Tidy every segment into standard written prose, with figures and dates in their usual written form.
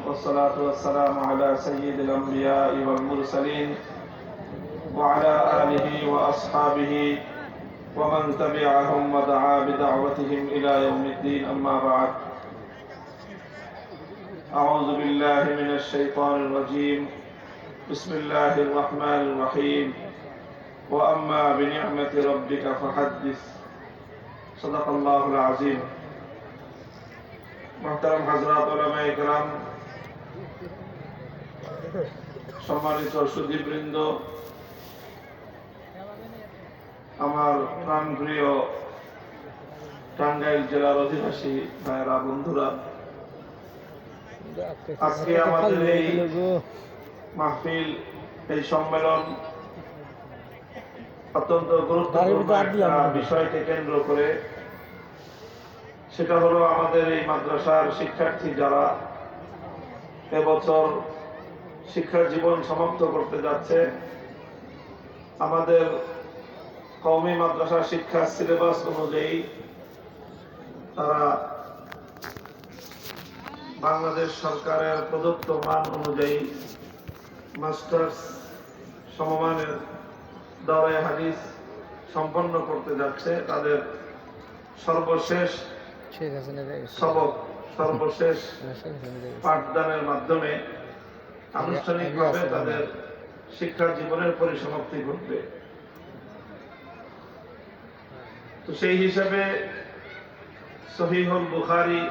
والصلاة والسلام على سيد الأنبياء والمرسلين وعلى آله وأصحابه ومن تبعهم ودعا بدعوتهم إلى يوم الدين. أما بعد، أعوذ بالله من الشيطان الرجيم. بسم الله الرحمن الرحيم. وأما بنعمة ربك فحدث. صدق الله العظيم. محترم حضرات উলামায়ে কেরাম, সম্মানিত সুধীবৃন্দ, আমার প্রাণপ্রিয় টাঙ্গাইল জেলার অধিবাসী ভাইয়েরা, বন্ধুরা, আজকে আমাদের এই মাহফিল, এই সম্মেলন অত্যন্ত গুরুত্বপূর্ণ একটা বিষয়কে কেন্দ্র করে। সেটা হলো আমাদের এই মাদ্রাসার শিক্ষার্থী যারা এবছর শিক্ষা জীবন সমাপ্ত করতে যাচ্ছে। আমাদের কওমি মাদ্রাসা শিক্ষা সিলেবাস অনুযায়ী তারা বাংলাদেশ সরকারের প্রদত্ত মান অনুযায়ী মাস্টার্স সমমানের দাওরায়ে হাদিস সম্পন্ন করতে যাচ্ছে। তাদের সর্বশেষ সবক, সর্বশেষ পাঠদানের মাধ্যমে আনুষ্ঠানিকভাবে তাদের শিক্ষা জীবনের পরিসমাপ্তি ঘটবে। তো সেই হিসাবে সহিহুল বুখারী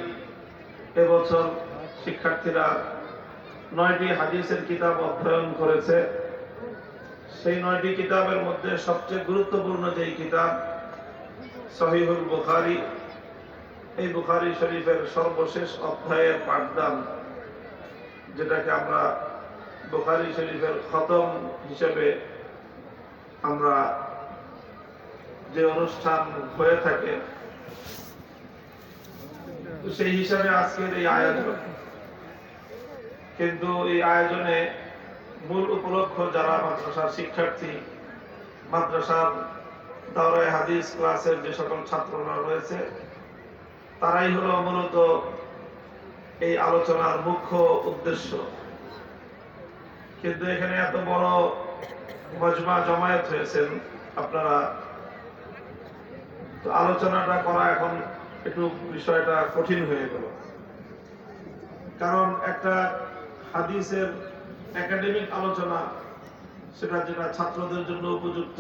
এবছর শিক্ষার্থীরা 9টি হাদিসের কিতাব অধ্যয়ন করেছে। সেই 9টি কিতাবের মধ্যে সবচেয়ে গুরুত্বপূর্ণ যেই কিতাব সহিহুল বুখারী, এই বুখারী শরীফের সর্বশেষ অধ্যায়ের পাঠদান, যেটাকে আমরা বুখারী শরীফের খতম হিসেবে আমরা যে অনুষ্ঠান হয়ে থাকে, সেই হিসাবে আজকের এই আয়োজন। কিন্তু এই আয়োজনে মূল উপলক্ষ যারা মাদ্রাসার শিক্ষার্থী, মাদ্রাসার দাওরায়ে হাদিস ক্লাসের যে সকল ছাত্ররা রয়েছে, তারাই হলো মূলত এই আলোচনার মুখ্য উদ্দেশ্য। কিন্তু এখানে এত বড় মজমা জমায়েত হয়েছেন আপনারা, তো আলোচনাটা করা এখন একটু বিষয়টা কঠিন হয়ে গেল। কারণ একটা হাদিসের একাডেমিক আলোচনা, সেটা যেটা ছাত্রদের জন্য উপযুক্ত,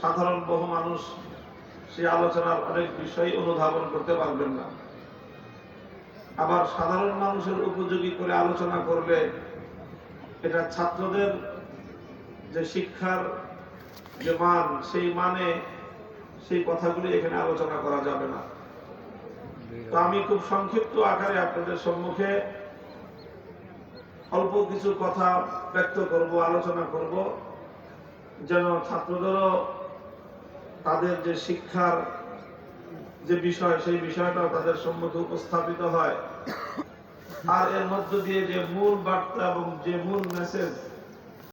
সাধারণ বহু মানুষ সেই আলোচনার অনেক বিষয় অনুধাবন করতে পারবেন না। আবার সাধারণ মানুষের উপযোগী করে আলোচনা করলে এটা ছাত্রদের যে শিক্ষার যে মান, সেই মানে সেই কথাগুলি এখানে আলোচনা করা যাবে না। তো আমি খুব সংক্ষিপ্ত আকারে আপনাদের সম্মুখে অল্প কিছু কথা ব্যক্ত করব, আলোচনা করব, যেন ছাত্রদেরও তাদের যে শিক্ষার যে বিষয়, সেই বিষয়টাও তাদের সম্মুখে উপস্থাপিত হয়। আর এর মধ্য দিয়ে যে মূল বার্তা এবং যে মূল মেসেজ,